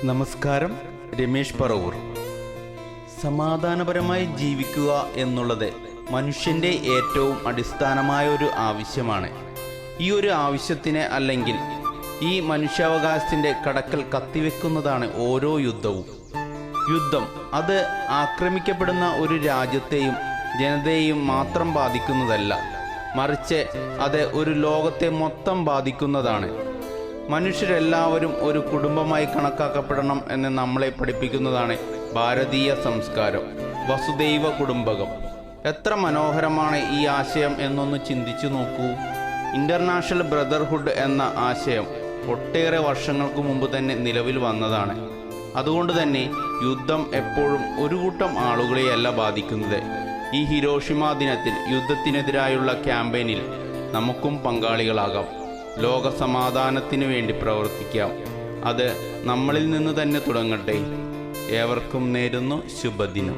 നമസ്കാരം. രമേശ് പറവൂർ. സമാധാനപരമായി ജീവിക്കുക എന്നുള്ളത് മനുഷ്യൻ്റെ ഏറ്റവും അടിസ്ഥാനമായ ഒരു ആവശ്യമാണ്. ഈ ഒരു ആവശ്യത്തിന് അല്ലെങ്കിൽ ഈ മനുഷ്യാവകാശത്തിൻ്റെ കടക്കൽ കത്തിവെക്കുന്നതാണ് ഓരോ യുദ്ധവും. യുദ്ധം അത് ആക്രമിക്കപ്പെടുന്ന ഒരു രാജ്യത്തെയും ജനതയെയും മാത്രം ബാധിക്കുന്നതല്ല, മറിച്ച് അത് ഒരു ലോകത്തെ മൊത്തം ബാധിക്കുന്നതാണ്. മനുഷ്യരെല്ലാവരും ഒരു കുടുംബമായി കണക്കാക്കപ്പെടണം എന്ന് നമ്മളെ പഠിപ്പിക്കുന്നതാണ് ഭാരതീയ സംസ്കാരം. വസുദൈവ കുടുംബകം. എത്ര മനോഹരമാണ് ഈ ആശയം എന്നൊന്ന് ചിന്തിച്ചു നോക്കൂ. ഇൻ്റർനാഷണൽ ബ്രദർഹുഡ് എന്ന ആശയം ഒട്ടേറെ വർഷങ്ങൾക്ക് മുമ്പ് തന്നെ നിലവിൽ വന്നതാണ്. അതുകൊണ്ട് തന്നെ യുദ്ധം എപ്പോഴും ഒരു കൂട്ടം ആളുകളെയല്ല ബാധിക്കുന്നത്. ഈ ഹിരോഷിമ ദിനത്തിൽ യുദ്ധത്തിനെതിരായുള്ള ക്യാമ്പയിനിൽ നമുക്കും പങ്കാളികളാകാം. ലോക സമാധാനത്തിന് വേണ്ടി പ്രവർത്തിക്കാം. അത് നമ്മളിൽ നിന്ന് തന്നെ തുടങ്ങട്ടെ. ഏവർക്കും നേരുന്നു ശുഭദിനം.